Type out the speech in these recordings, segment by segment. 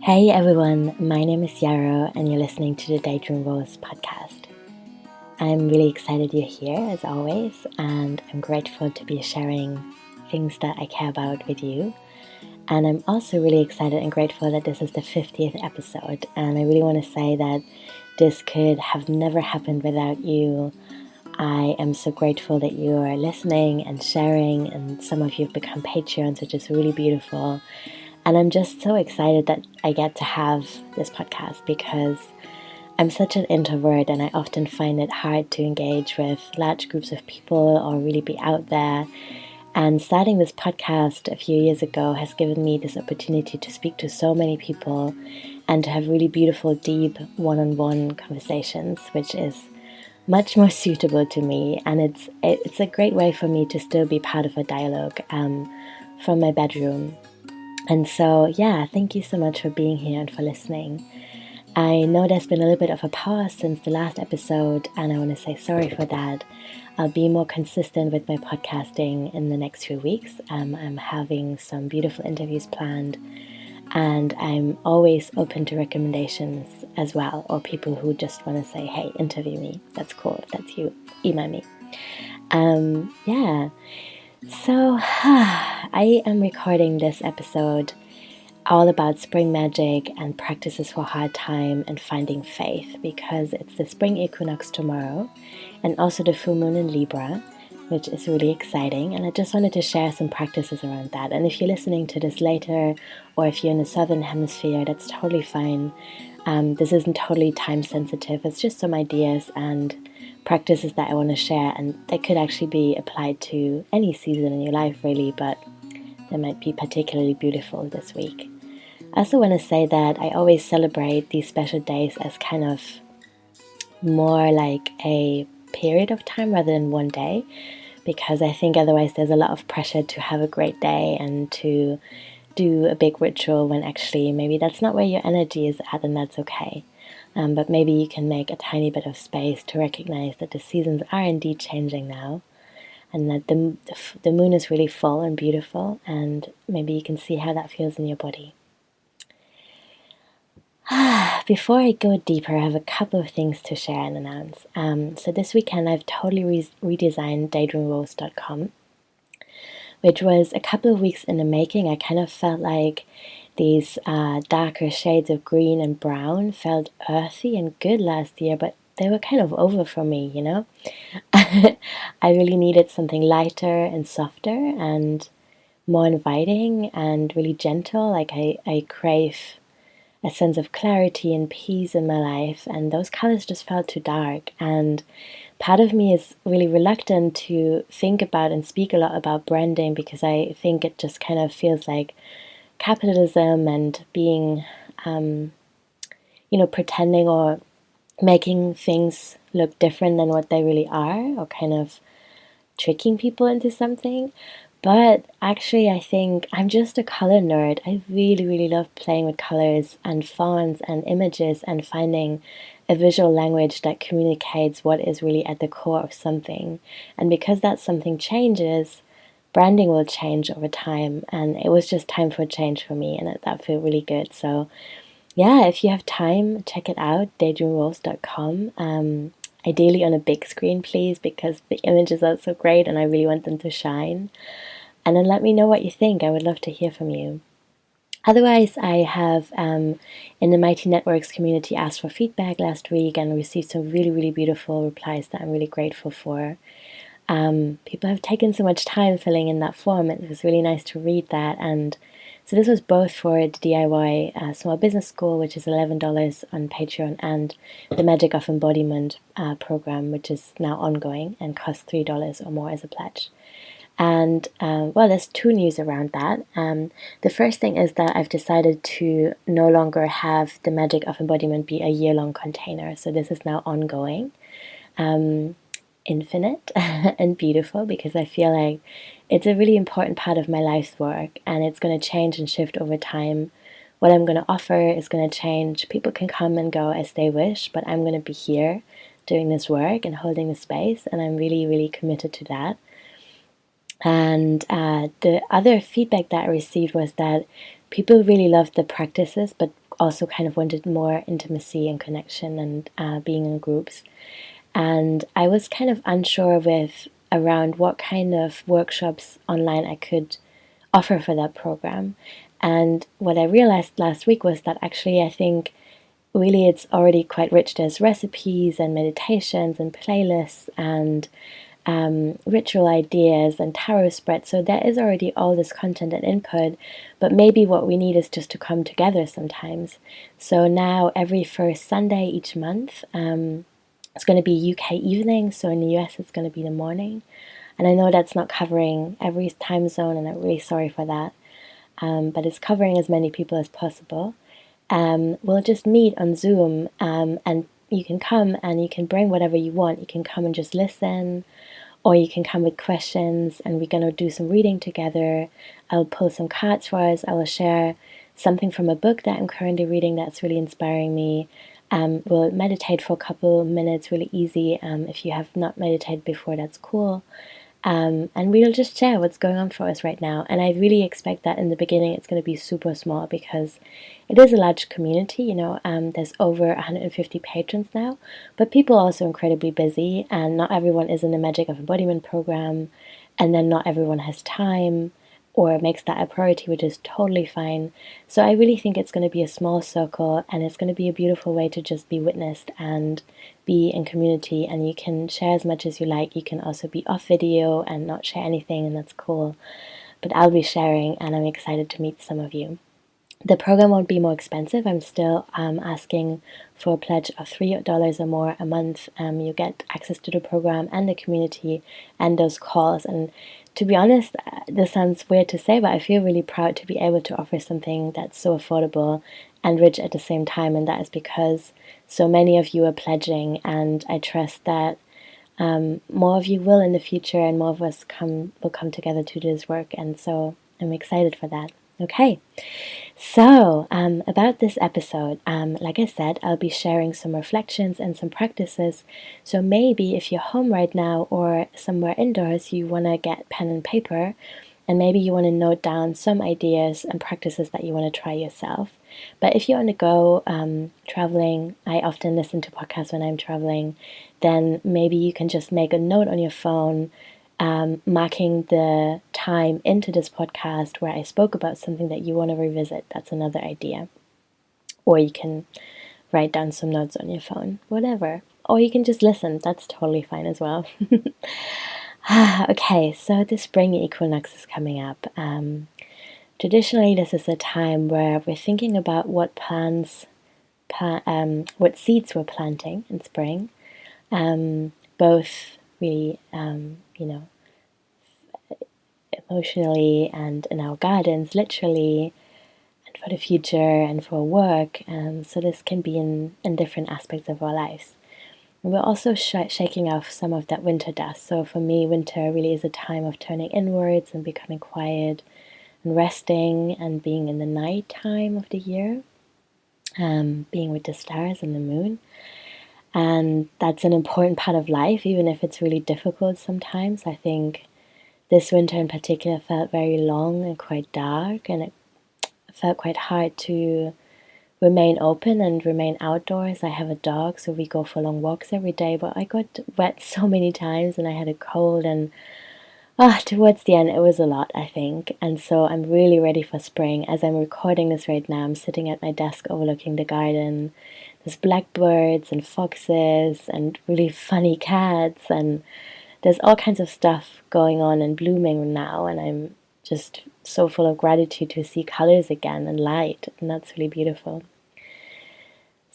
Hey everyone, my name is Yarrow and you're listening to the Daydreaming Wolves podcast. I'm really excited you're here as always, and I'm grateful to be sharing things that I care about with you. And I'm also really excited and grateful that this is the 50th episode, and I really want to say that this could have never happened without you. I am so grateful that you are listening and sharing, and some of you have become Patreons, which is really beautiful. And I'm just so excited that I get to have this podcast because I'm such an introvert and I often find it hard to engage with large groups of people or really be out there. And starting this podcast a few years ago has given me this opportunity to speak to so many people and to have really beautiful, deep, one-on-one conversations, which is much more suitable to me. And it's a great way for me to still be part of a dialogue from my bedroom. And so, thank you so much for being here and for listening. I know there's been a little bit of a pause since the last episode, and I want to say sorry for that. I'll be more consistent with my podcasting in the next few weeks. I'm having some beautiful interviews planned, and I'm always open to recommendations as well, or people who just want to say, hey, interview me. That's cool. If that's you, email me. So, I am recording this episode all about spring magic and practices for hard time and finding faith, because it's the spring equinox tomorrow and also the full moon in Libra, which is really exciting. And I just wanted to share some practices around that. And if you're listening to this later, or if you're in the southern hemisphere, that's totally fine. This isn't totally time sensitive. It's just some ideas and practices that I want to share, and they could actually be applied to any season in your life really, but they might be particularly beautiful this week. I also want to say that I always celebrate these special days as kind of more like a period of time rather than one day, because I think otherwise there's a lot of pressure to have a great day and to do a big ritual when actually maybe that's not where your energy is at, and that's okay. But maybe you can make a tiny bit of space to recognize that the seasons are indeed changing now, and that the moon is really full and beautiful, and maybe you can see how that feels in your body. Before I go deeper, I have a couple of things to share and announce. So this weekend I've totally redesigned daydreamingwolves.com, which was a couple of weeks in the making. I kind of felt like these darker shades of green and brown felt earthy and good last year, but they were kind of over for me, you know? I really needed something lighter and softer and more inviting and really gentle. Like I crave a sense of clarity and peace in my life, and those colors just felt too dark. And part of me is really reluctant to think about and speak a lot about branding, because I think it just kind of feels like capitalism and being, pretending or making things look different than what they really are, or kind of tricking people into something. But actually, I think I'm just a color nerd. I really, really love playing with colors and fonts and images and finding a visual language that communicates what is really at the core of something. And because that something changes, branding will change over time, and it was just time for a change for me, and that felt really good. So if you have time, check it out, daydreamingwolves.com. Ideally on a big screen, please, because the images are so great and I really want them to shine. And then let me know what you think. I would love to hear from you. Otherwise, I have in the Mighty Networks community asked for feedback last week and received some really, really beautiful replies that I'm really grateful for. People have taken so much time filling in that form. It was really nice to read that. And so this was both for the DIY Small Business School, which is $11 on Patreon, and the Magic of Embodiment program, which is now ongoing and costs $3 or more as a pledge. And there's two news around that. The first thing is that I've decided to no longer have the Magic of Embodiment be a year-long container. So this is now ongoing. Infinite and beautiful, because I feel like it's a really important part of my life's work, and it's going to change and shift over time. What I'm going to offer is going to change. People can come and go as they wish, but I'm going to be here doing this work and holding the space, and I'm really, really committed to that. And the other feedback that I received was that people really loved the practices, but also kind of wanted more intimacy and connection and being in groups. And I was kind of unsure around what kind of workshops online I could offer for that program. And what I realized last week was that actually I think really it's already quite rich. There's recipes and meditations and playlists and ritual ideas and tarot spreads. So there is already all this content and input, but maybe what we need is just to come together sometimes. So now every first Sunday each month, it's going to be UK evening. So in the US, it's going to be the morning. And I know that's not covering every time zone, and I'm really sorry for that. But it's covering as many people as possible. We'll just meet on Zoom, and you can come and you can bring whatever you want. You can come and just listen, or you can come with questions, and we're going to do some reading together. I'll pull some cards for us. I will share something from a book that I'm currently reading that's really inspiring me. We'll meditate for a couple minutes, really easy. If you have not meditated before, that's cool. And we'll just share what's going on for us right now. And I really expect that in the beginning it's going to be super small, because it is a large community, there's over 150 patrons now, but people are also incredibly busy, and not everyone is in the Magic of Embodiment program, and then not everyone has time or makes that a priority, which is totally fine. So I really think it's going to be a small circle, and it's going to be a beautiful way to just be witnessed and be in community, and you can share as much as you like. You can also be off video and not share anything, and that's cool. But I'll be sharing, and I'm excited to meet some of you. The program won't be more expensive. I'm still asking for a pledge of $3 or more a month. You get access to the program and the community and those calls. And to be honest, this sounds weird to say, but I feel really proud to be able to offer something that's so affordable and rich at the same time. And that is because so many of you are pledging, and I trust that more of you will in the future, and more of us will come together to do this work. And so I'm excited for that. Okay, so about this episode, like I said, I'll be sharing some reflections and some practices. So maybe if you're home right now or somewhere indoors, you want to get pen and paper, and maybe you want to note down some ideas and practices that you want to try yourself. But if you're on the go, traveling, I often listen to podcasts when I'm traveling, then maybe you can just make a note on your phone, marking the time into this podcast where I spoke about something that you want to revisit. That's another idea. Or you can write down some notes on your phone, whatever. Or you can just listen. That's totally fine as well. Okay, so the spring equinox is coming up. Traditionally, this is a time where we're thinking about what seeds we're planting in spring, both really, emotionally and in our gardens, literally, and for the future and for work. So this can be in different aspects of our lives. And we're also shaking off some of that winter dust. So for me, winter really is a time of turning inwards and becoming quiet and resting and being in the night time of the year, being with the stars and the moon. And that's an important part of life, even if it's really difficult sometimes. I think this winter in particular felt very long and quite dark, and it felt quite hard to remain open and remain outdoors. I have a dog, so we go for long walks every day, but I got wet so many times and I had a cold, and towards the end it was a lot, I think. And so I'm really ready for spring. As I'm recording this right now, I'm sitting at my desk overlooking the garden. There's blackbirds and foxes and really funny cats, and there's all kinds of stuff going on and blooming now, and I'm just so full of gratitude to see colors again and light, and that's really beautiful.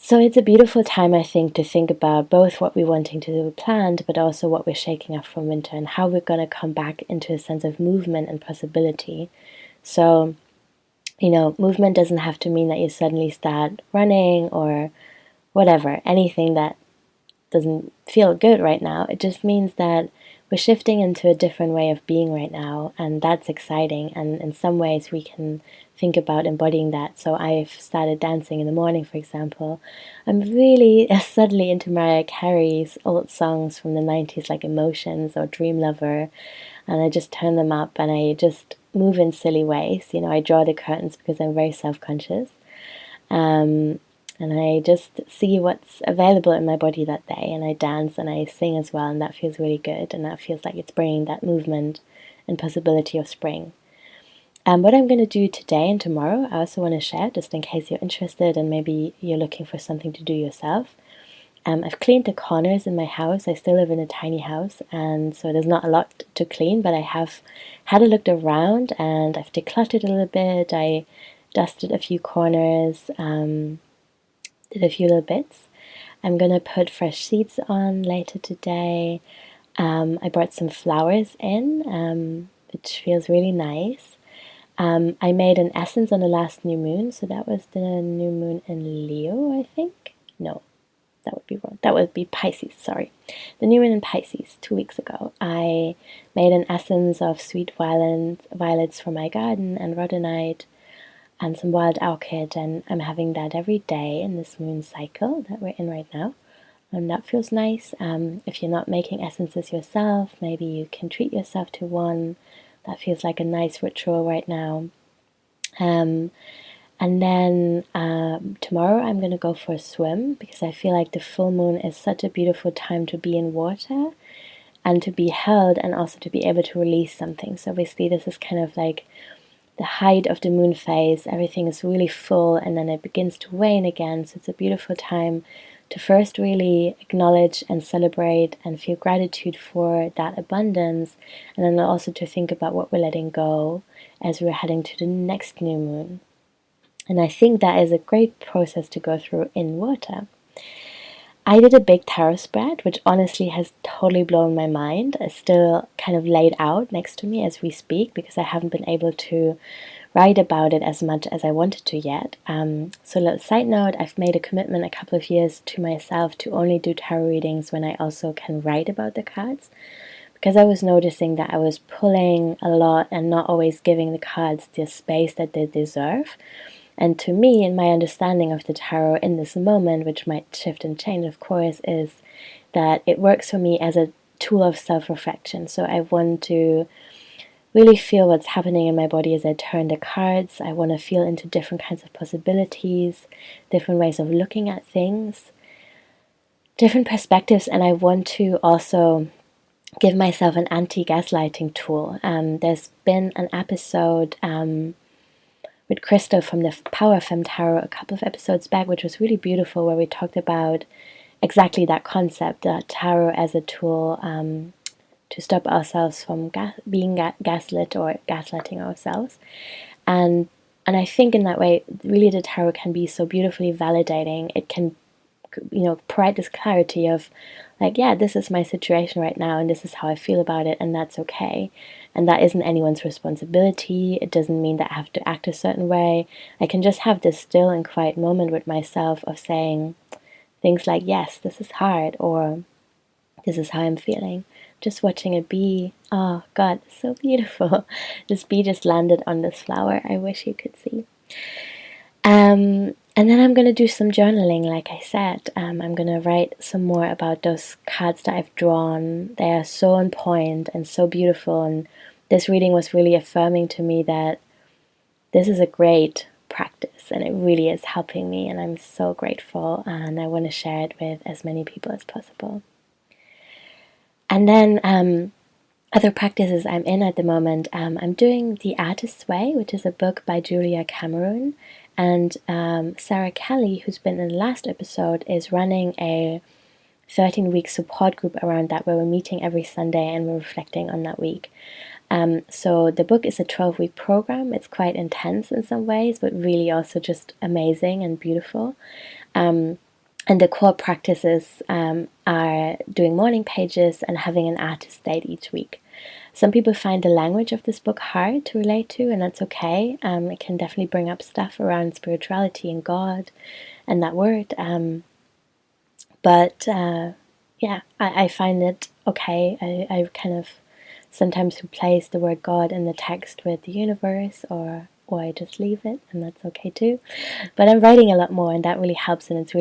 So it's a beautiful time, I think, to think about both what we're wanting to do planned, but also what we're shaking off from winter and how we're going to come back into a sense of movement and possibility. So, movement doesn't have to mean that you suddenly start running or whatever, anything that doesn't feel good right now. It just means that we're shifting into a different way of being right now, and that's exciting. And in some ways we can think about embodying that. So I've started dancing in the morning, for example. I'm really suddenly into Mariah Carey's old songs from the 90s, like Emotions or Dream Lover, and I just turn them up and I just move in silly ways. I draw the curtains because I'm very self-conscious. And I just see what's available in my body that day, and I dance and I sing as well, and that feels really good, and that feels like it's bringing that movement and possibility of spring. What I'm going to do today and tomorrow, I also want to share, just in case you're interested and maybe you're looking for something to do yourself. I've cleaned the corners in my house. I still live in a tiny house, and so there's not a lot to clean, but I have had a look around and I've decluttered a little bit. I dusted a few corners, did a few little bits. I'm going to put fresh sheets on later today. I brought some flowers in, which feels really nice. I made an essence on the last new moon, so that was the new moon in Leo, I think. No, that would be wrong. That would be Pisces, sorry. The new moon in Pisces 2 weeks ago. I made an essence of sweet violets from my garden and rhodonite and some wild orchid, and I'm having that every day in this moon cycle that we're in right now. And that feels nice. If you're not making essences yourself, maybe you can treat yourself to one. That feels like a nice ritual right now. And then tomorrow I'm going to go for a swim, because I feel like the full moon is such a beautiful time to be in water and to be held, and also to be able to release something. So obviously this is kind of like the height of the moon phase. Everything is really full, and then it begins to wane again. So it's a beautiful time to first really acknowledge and celebrate and feel gratitude for that abundance, and then also to think about what we're letting go as we're heading to the next new moon. And I think that is a great process to go through in water. I did a big tarot spread, which honestly has totally blown my mind. It's still kind of laid out next to me as we speak, because I haven't been able to write about it as much as I wanted to yet. So a little side note, I've made a commitment a couple of years to myself to only do tarot readings when I also can write about the cards, because I was noticing that I was pulling a lot and not always giving the cards the space that they deserve. And to me, in my understanding of the tarot in this moment, which might shift and change, of course, is that it works for me as a tool of self-reflection. So I want to really feel what's happening in my body as I turn the cards. I want to feel into different kinds of possibilities, different ways of looking at things, different perspectives, and I want to also give myself an anti-gaslighting tool. There's been an episode with Crystal from the Power Femme Tarot a couple of episodes back, which was really beautiful, where we talked about exactly that concept, tarot as a tool to stop ourselves from being gaslit or gaslighting ourselves. And I think in that way, really the tarot can be so beautifully validating. It can, provide this clarity of like, yeah, this is my situation right now, and this is how I feel about it, and that's okay. And that isn't anyone's responsibility. It doesn't mean that I have to act a certain way. I can just have this still and quiet moment with myself of saying things like, yes, this is hard, or this is how I'm feeling. Just watching a bee. Oh God, so beautiful. This bee just landed on this flower. I wish you could see. And then I'm going to do some journaling, like I said. I'm going to write some more about those cards that I've drawn. They are so on point and so beautiful. And this reading was really affirming to me that this is a great practice, and it really is helping me. And I'm so grateful, and I want to share it with as many people as possible. And then other practices I'm in at the moment, I'm doing The Artist's Way, which is a book by Julia Cameron. And Sarah Kelly, who's been in the last episode, is running a 13-week support group around that, where we're meeting every Sunday and we're reflecting on that week. So the book is a 12-week program. It's quite intense in some ways, but really also just amazing and beautiful. And the core practices are doing morning pages and having an artist date each week. Some people find the language of this book hard to relate to, and that's okay. It can definitely bring up stuff around spirituality and God and that word. But I find it okay. I kind of sometimes replace the word God in the text with the universe, or I just leave it, and that's okay too. But I'm writing a lot more, and that really helps, and it's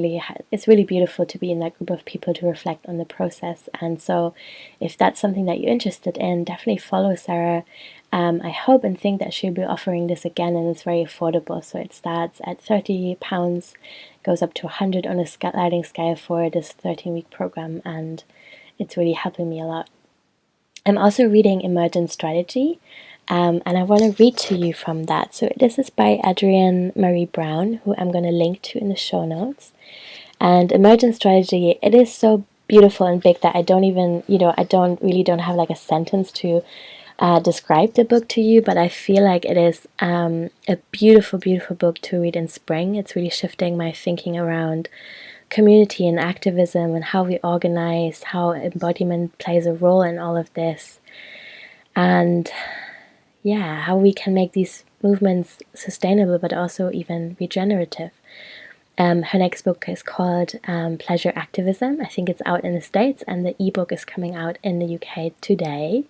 really beautiful to be in that group of people to reflect on the process. And so if that's something that you're interested in, definitely follow Sarah. I hope and think that she'll be offering this again, and it's very affordable. So it starts at £30, goes up to 100 on a sliding scale for this 13-week program, and it's really helping me a lot. I'm also reading Emergent Strategy, and I want to read to you from that. So this is by Adrienne Marie Brown, who I'm going to link to in the show notes. And Emergent Strategy, it is so beautiful and big that I don't have like a sentence to describe the book to you, but I feel like it is a beautiful, beautiful book to read in spring. It's really shifting my thinking around community and activism and how we organize, how embodiment plays a role in all of this, and how we can make these movements sustainable but also even regenerative. Her next book is called Pleasure Activism. I think it's out in the States, and the ebook is coming out in the UK today.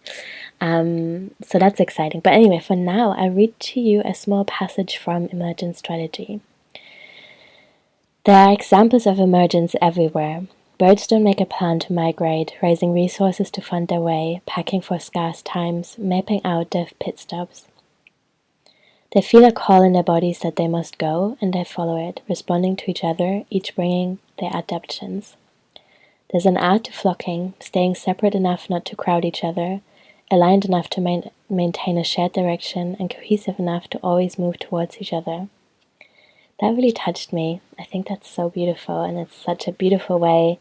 So that's exciting. But anyway, for now, I'll read to you a small passage from Emergent Strategy. There are examples of emergence everywhere. Birds don't make a plan to migrate, raising resources to fund their way, packing for scarce times, mapping out their pit stops. They feel a call in their bodies that they must go, and they follow it, responding to each other, each bringing their adaptations. There's an art to flocking, staying separate enough not to crowd each other, aligned enough to maintain a shared direction, and cohesive enough to always move towards each other. That really touched me. I think that's so beautiful, and it's such a beautiful way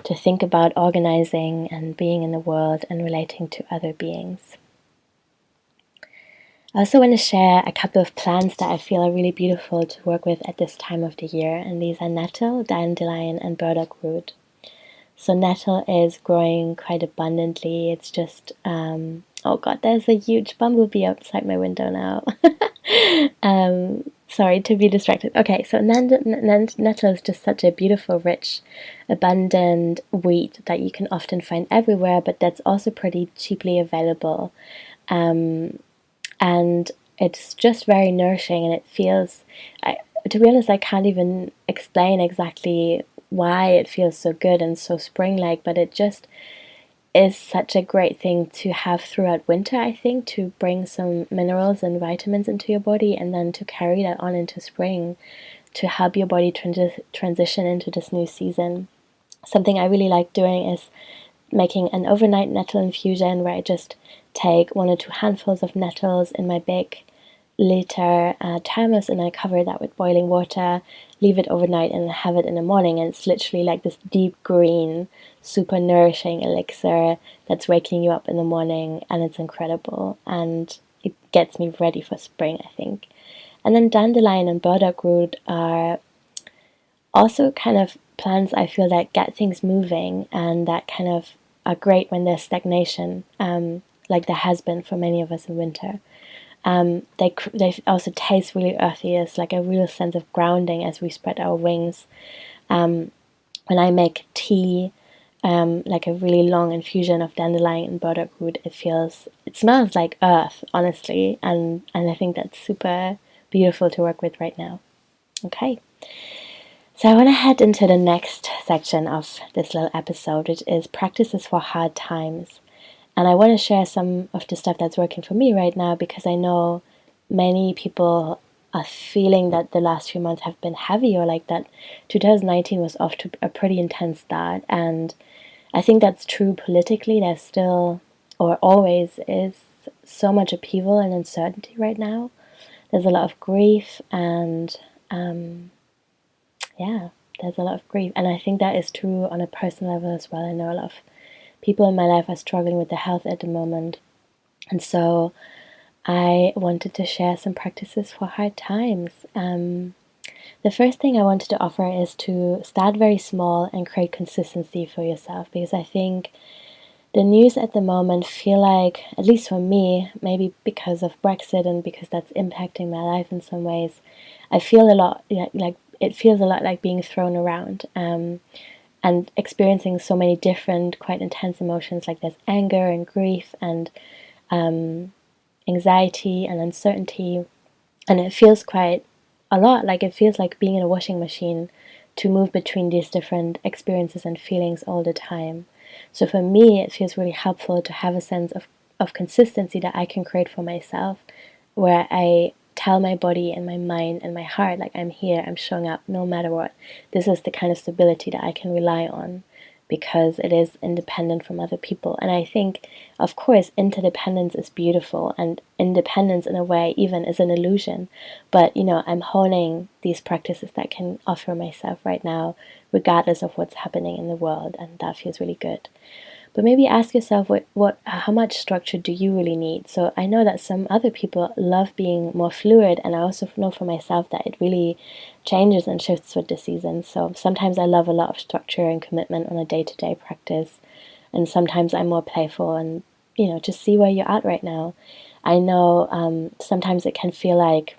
to think about organizing and being in the world and relating to other beings. I also want to share a couple of plants that I feel are really beautiful to work with at this time of the year, and these are nettle, dandelion, and burdock root. So nettle is growing quite abundantly. It's just, oh god, there's a huge bumblebee outside my window now. Sorry to be distracted. Okay, so nettle is just such a beautiful, rich, abundant weed that you can often find everywhere, but that's also pretty cheaply available. And it's just very nourishing, and it feels, to be honest, I can't even explain exactly why it feels so good and so spring-like, but it just is such a great thing to have throughout winter, I think, to bring some minerals and vitamins into your body, and then to carry that on into spring to help your body transition into this new season. Something I really like doing is making an overnight nettle infusion, where I just take 1 or 2 handfuls of nettles in my big liter thermos, and I cover that with boiling water, leave it overnight, and have it in the morning. And it's literally like this deep green, super nourishing elixir that's waking you up in the morning, and it's incredible, and it gets me ready for spring, I think. And then dandelion and burdock root are also kind of plants I feel that get things moving, and that kind of are great when there's stagnation, like there has been for many of us in winter. They also taste really earthy. There's like a real sense of grounding as we spread our wings. When I make tea, like a really long infusion of dandelion and burdock root, it smells like earth, honestly, and I think that's super beautiful to work with right now. Okay, so I want to head into the next section of this little episode, which is practices for hard times. And I want to share some of the stuff that's working for me right now, because I know many people are feeling that the last few months have been heavy, or like that 2019 was off to a pretty intense start. And I think that's true politically. There's still, or always is, so much upheaval and uncertainty right now. There's a lot of grief, and there's a lot of grief. And I think that is true on a personal level as well. I know a lot of people in my life are struggling with their health at the moment. And so I wanted to share some practices for hard times. The first thing I wanted to offer is to start very small and create consistency for yourself, because I think the news at the moment feel like, at least for me, maybe because of Brexit and because that's impacting my life in some ways, I feel a lot like it feels a lot like being thrown around. And experiencing so many different, quite intense emotions, like there's anger and grief and anxiety and uncertainty. And it feels quite a lot, like it feels like being in a washing machine to move between these different experiences and feelings all the time. So for me, it feels really helpful to have a sense of of consistency that I can create for myself, where I tell my body and my mind and my heart, like, I'm here, I'm showing up no matter what. This is the kind of stability that I can rely on, because it is independent from other people. And I think, of course, interdependence is beautiful, and independence in a way even is an illusion. But, I'm honing these practices that I can offer myself right now, regardless of what's happening in the world, and that feels really good. But maybe ask yourself, how much structure do you really need? So I know that some other people love being more fluid, and I also know for myself that it really changes and shifts with the seasons. So sometimes I love a lot of structure and commitment on a day-to-day practice, and sometimes I'm more playful and, just see where you're at right now. I know sometimes it can feel like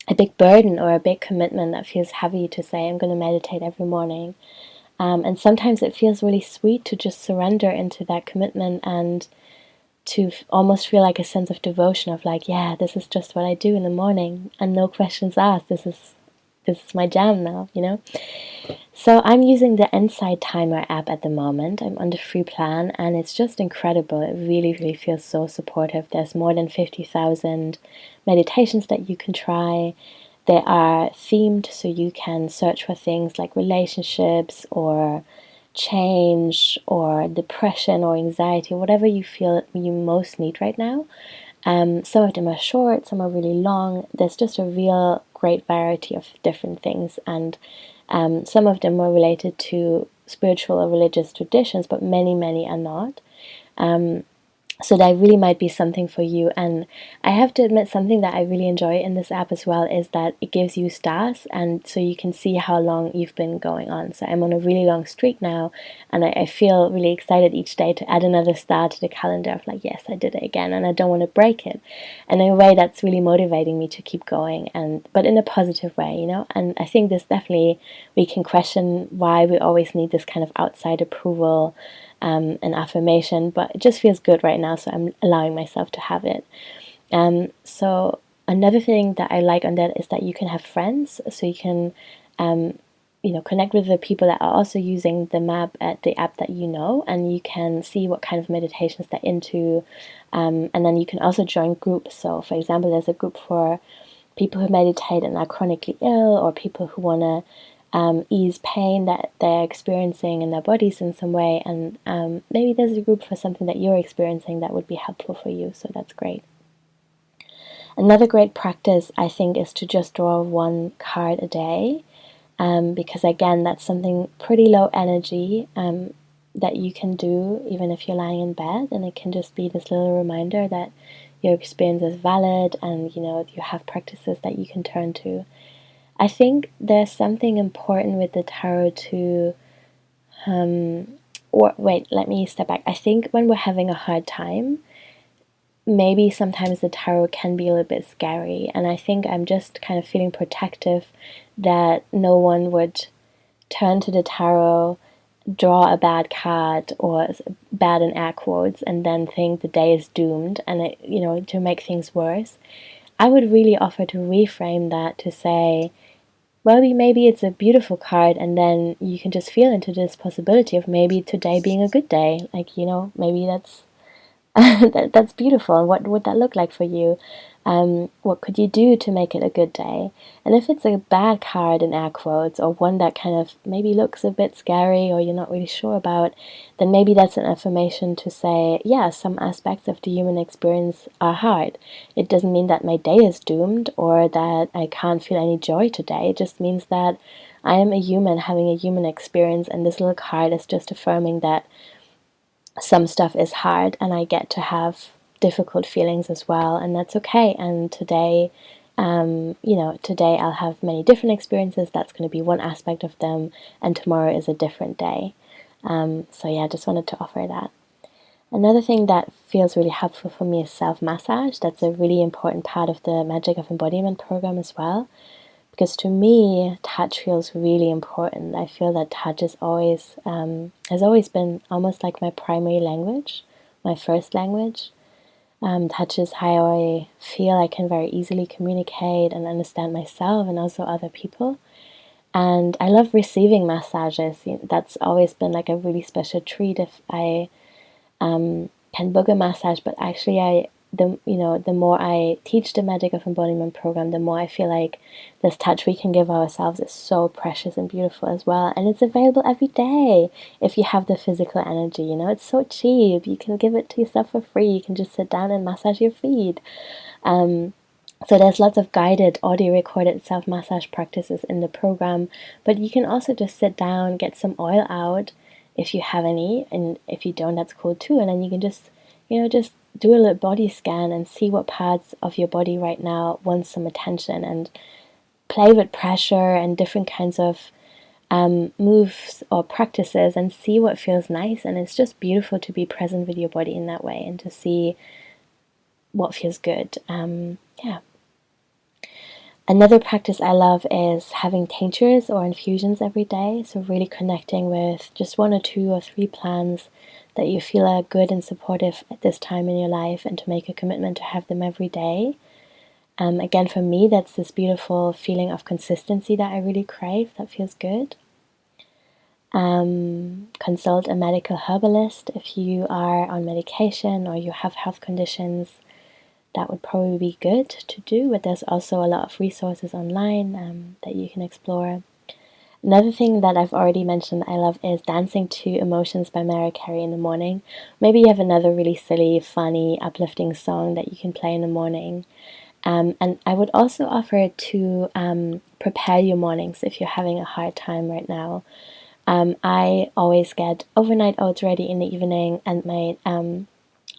a big burden or a big commitment that feels heavy to say, I'm going to meditate every morning. And sometimes it feels really sweet to just surrender into that commitment and to almost feel like a sense of devotion of like, yeah, this is just what I do in the morning and no questions asked. This is my jam now, So I'm using the Insight Timer app at the moment. I'm on the free plan, and it's just incredible. It really, really feels so supportive. There's more than 50,000 meditations that you can try. They are themed, so you can search for things like relationships or change or depression or anxiety, whatever you feel you most need right now. Some of them are short, some are really long. There's just a real great variety of different things, and some of them are related to spiritual or religious traditions, but many are not. So that really might be something for you. And I have to admit, something that I really enjoy in this app as well is that it gives you stars, and so you can see how long you've been going on. So I'm on a really long streak now, and I feel really excited each day to add another star to the calendar of like, yes, I did it again, and I don't want to break it. And in a way, that's really motivating me to keep going, but in a positive way, And I think this definitely, we can question why we always need this kind of outside approval and affirmation, but it just feels good right now, so I'm allowing myself to have it. So another thing that I like on that is that you can have friends, so you can connect with the people that are also using the app that and you can see what kind of meditations they're into, and then you can also join groups. So for example, there's a group for people who meditate and are chronically ill, or people who want to ease pain that they're experiencing in their bodies in some way, and maybe there's a group for something that you're experiencing that would be helpful for you, so that's great. Another great practice, I think, is to just draw one card a day, because again, that's something pretty low energy that you can do even if you're lying in bed, and it can just be this little reminder that your experience is valid, and you have practices that you can turn to. I think there's something important with the tarot to, let me step back. I think when we're having a hard time, maybe sometimes the tarot can be a little bit scary, and I think I'm just kind of feeling protective that no one would turn to the tarot, draw a bad card, or bad in air quotes, and then think the day is doomed, and to make things worse. I would really offer to reframe that to say, well, maybe it's a beautiful card, and then you can just feel into this possibility of maybe today being a good day. Like, maybe that's that's beautiful. And what would that look like for you? What could you do to make it a good day? And if it's a bad card in air quotes, or one that kind of maybe looks a bit scary or you're not really sure about, then maybe that's an affirmation to say, yeah, some aspects of the human experience are hard. It doesn't mean that my day is doomed or that I can't feel any joy today. It just means that I am a human having a human experience, and this little card is just affirming that some stuff is hard and I get to have difficult feelings as well, and that's okay. And today, today I'll have many different experiences. That's going to be one aspect of them, and tomorrow is a different day. So yeah, I just wanted to offer that. Another thing that feels really helpful for me is self-massage. That's a really important part of the Magic of Embodiment program as well. Because to me, touch feels really important. I feel that touch is has always been almost like my primary language, my first language. Touch is how I feel I can very easily communicate and understand myself and also other people. And I love receiving massages. That's always been like a really special treat if I can book a massage, but actually the more I teach the Magic of Embodiment program, the more I feel like this touch we can give ourselves is so precious and beautiful as well. And it's available every day if you have the physical energy, it's so cheap. You can give it to yourself for free. You can just sit down and massage your feet. So there's lots of guided audio recorded self-massage practices in the program, but you can also just sit down, get some oil out if you have any, and if you don't, that's cool too. And then you can just do a little body scan and see what parts of your body right now want some attention, and play with pressure and different kinds of moves or practices, and see what feels nice. And it's just beautiful to be present with your body in that way and to see what feels good. Another practice I love is having tinctures or infusions every day. So really connecting with just 1 or 2 or 3 plants that you feel are good and supportive at this time in your life, and to make a commitment to have them every day. Again, for me, that's this beautiful feeling of consistency that I really crave, that feels good. Consult a medical herbalist if you are on medication or you have health conditions. That would probably be good to do, but there's also a lot of resources online that you can explore. Another thing that I've already mentioned I love is dancing to Emotions by Mariah Carey in the morning. Maybe you have another really silly, funny, uplifting song that you can play in the morning. And I would also offer to prepare your mornings if you're having a hard time right now. I always get overnight oats ready in the evening and my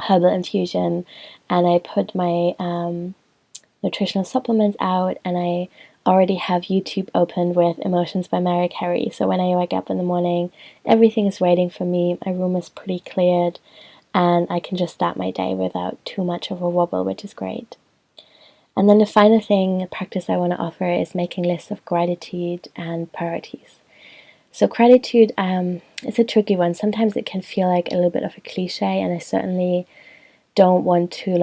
herbal infusion, and I put my nutritional supplements out, and I already have YouTube opened with Emotions by Mariah Carey. So when I wake up in the morning, everything is waiting for me. My room is pretty cleared, and I can just start my day without too much of a wobble, which is great. And then the final practice I want to offer is making lists of gratitude and priorities. So gratitude is a tricky one. Sometimes it can feel like a little bit of a cliche, and I certainly don't want to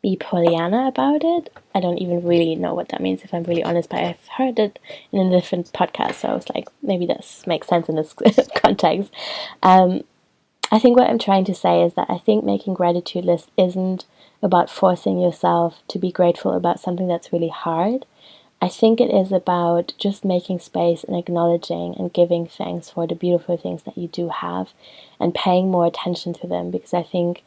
be Pollyanna about it. I don't even really know what that means, if I'm really honest, but I've heard it in a different podcast, so I was like, maybe this makes sense in this context. I think what I'm trying to say is that I think making gratitude lists isn't about forcing yourself to be grateful about something that's really hard. I think it is about just making space and acknowledging and giving thanks for the beautiful things that you do have, and paying more attention to them, because I think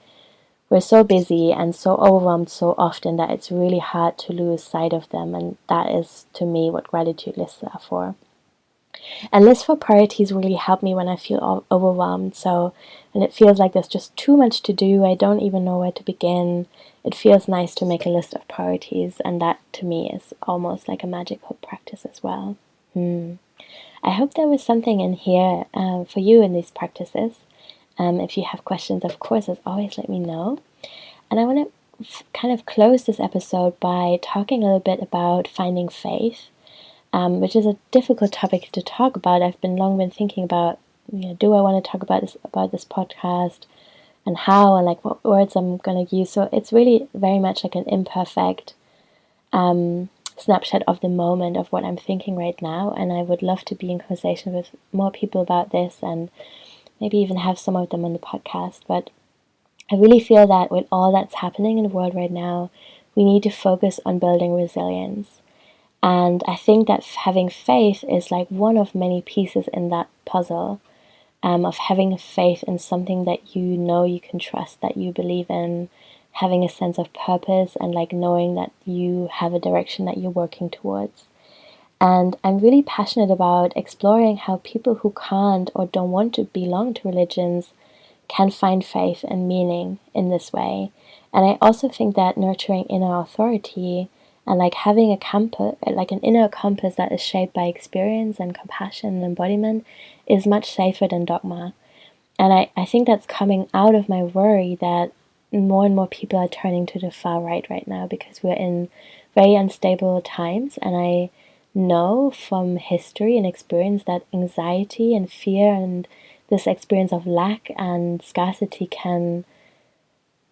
we're so busy and so overwhelmed so often that it's really hard to lose sight of them, and that is, to me, what gratitude lists are for. And lists for priorities really help me when I feel overwhelmed. So when it feels like there's just too much to do, I don't even know where to begin, it feels nice to make a list of priorities, and that to me is almost like a magical practice as well. I hope there was something in here for you in these practices. If you have questions, of course, as always, let me know. And I want to kind of close this episode by talking a little bit about finding faith, which is a difficult topic to talk about. I've long been thinking about, do I want to talk about this podcast, and how, and like what words I'm going to use. So it's really very much like an imperfect snapshot of the moment of what I'm thinking right now, and I would love to be in conversation with more people about this, and maybe even have some of them on the podcast. But I really feel that with all that's happening in the world right now, we need to focus on building resilience. And I think that having faith is like one of many pieces in that puzzle, of having faith in something that you can trust, that you believe in, having a sense of purpose, and like knowing that you have a direction that you're working towards. And I'm really passionate about exploring how people who can't or don't want to belong to religions can find faith and meaning in this way. And I also think that nurturing inner authority and like having a compass, like an inner compass that is shaped by experience and compassion and embodiment, is much safer than dogma. And I think that's coming out of my worry that more and more people are turning to the far right now, because we're in very unstable times. And I know from history and experience that anxiety and fear and this experience of lack and scarcity can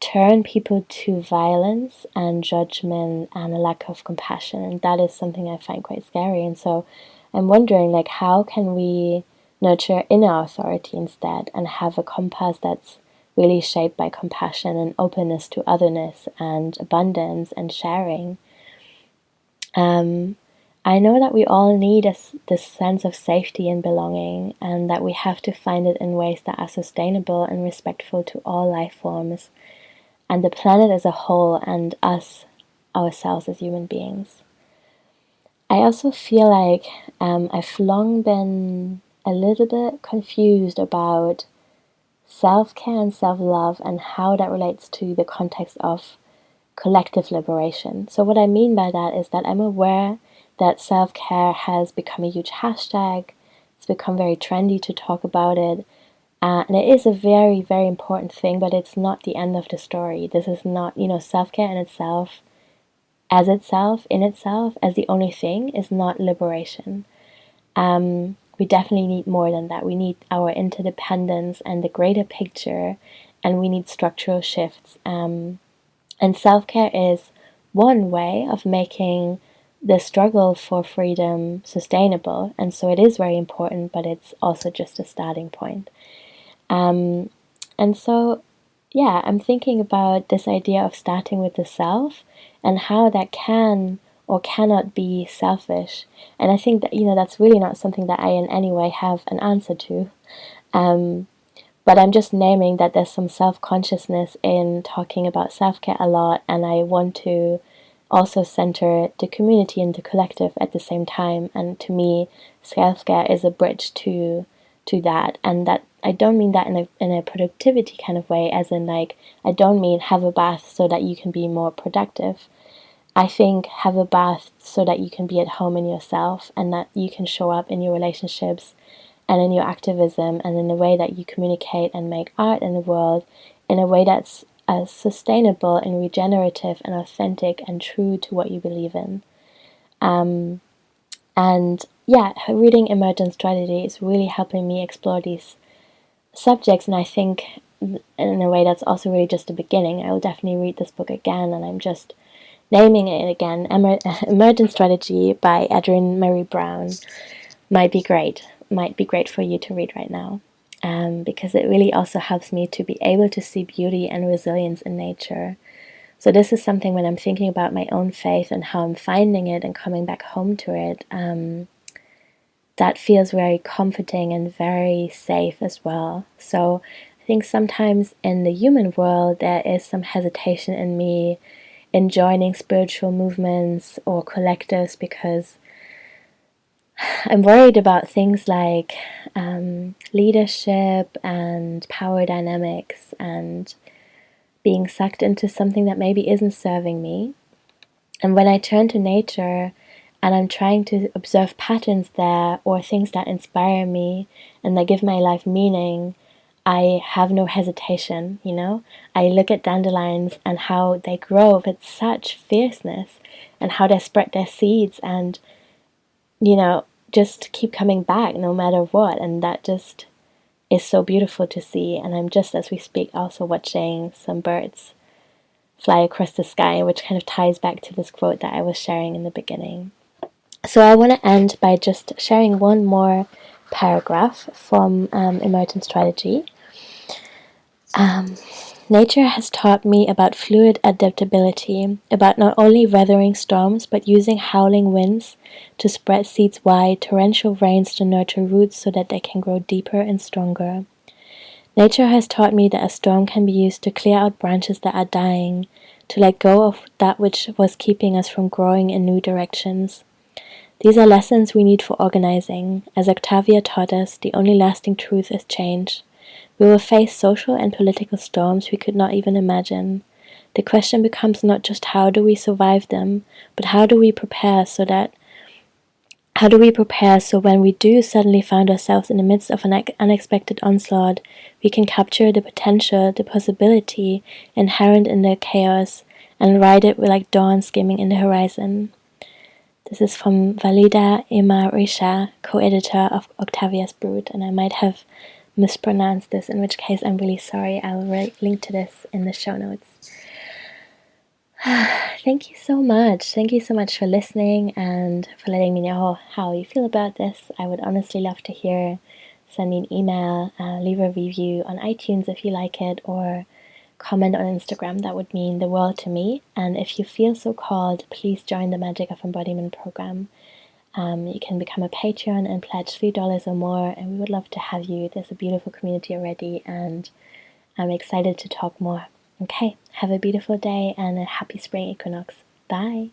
turn people to violence and judgment and a lack of compassion, and that is something I find quite scary. And so I'm wondering, like, how can we nurture inner authority instead, and have a compass that's really shaped by compassion and openness to otherness and abundance and sharing. I know that we all need this sense of safety and belonging, and that we have to find it in ways that are sustainable and respectful to all life forms, and the planet as a whole, and us, ourselves as human beings. I also feel like I've long been a little bit confused about self-care and self-love and how that relates to the context of collective liberation. So what I mean by that is that I'm aware that self-care has become a huge hashtag. It's become very trendy to talk about it. And it is a very, very important thing, but it's not the end of the story. This is not, self-care in itself, as the only thing, is not liberation. We definitely need more than that. We need our interdependence and the greater picture, and we need structural shifts. And self-care is one way of making the struggle for freedom sustainable. And so it is very important, but it's also just a starting point. And so, I'm thinking about this idea of starting with the self and how that can or cannot be selfish. And I think that, that's really not something that I in any way have an answer to. But I'm just naming that there's some self-consciousness in talking about self-care a lot, and I want to also center the community and the collective at the same time. And to me, self-care is a bridge to that, and that I don't mean that in a productivity kind of way, as in like, I don't mean have a bath so that you can be more productive. I think have a bath so that you can be at home in yourself, and that you can show up in your relationships and in your activism and in the way that you communicate and make art in the world in a way that's sustainable and regenerative and authentic and true to what you believe in. Reading Emergent Strategy is really helping me explore these subjects, and I think in a way that's also really just the beginning. I will definitely read this book again, and I'm just naming it again. Emergent Strategy by Adrienne Marie Brown might be great for you to read right now, because it really also helps me to be able to see beauty and resilience in nature. So this is something, when I'm thinking about my own faith and how I'm finding it and coming back home to it, that feels very comforting and very safe as well. So I think sometimes in the human world there is some hesitation in me in joining spiritual movements or collectives, because I'm worried about things like leadership and power dynamics and being sucked into something that maybe isn't serving me. And when I turn to nature and I'm trying to observe patterns there, or things that inspire me and that give my life meaning, I have no hesitation, I look at dandelions and how they grow with such fierceness, and how they spread their seeds and, just keep coming back no matter what. And that just is so beautiful to see. And I'm just, as we speak, also watching some birds fly across the sky, which kind of ties back to this quote that I was sharing in the beginning. So I want to end by just sharing one more paragraph from Emergent Strategy. Nature has taught me about fluid adaptability, about not only weathering storms, but using howling winds to spread seeds wide, torrential rains to nurture roots so that they can grow deeper and stronger. Nature has taught me that a storm can be used to clear out branches that are dying, to let go of that which was keeping us from growing in new directions. These are lessons we need for organizing. As Octavia taught us, the only lasting truth is change. We will face social and political storms we could not even imagine. The question becomes not just how do we survive them, but how do we prepare so when we do suddenly find ourselves in the midst of an unexpected onslaught, we can capture the potential, the possibility inherent in the chaos, and ride it like dawn skimming in the horizon. This is from Valida Emarisha, co-editor of Octavia's Brood, and I might have mispronounced this, in which case I'm really sorry. I will link to this in the show notes. Thank you so much. Thank you so much for listening and for letting me know how you feel about this. I would honestly love to hear send me an email, leave a review on iTunes if you like it, or comment on Instagram. That would mean the world to me. And if you feel so called, please join the Magic of Embodiment program. You can become a patron and pledge $3 or more, and we would love to have you. There's a beautiful community already, and I'm excited to talk more. Okay, have a beautiful day and a happy spring equinox. Bye!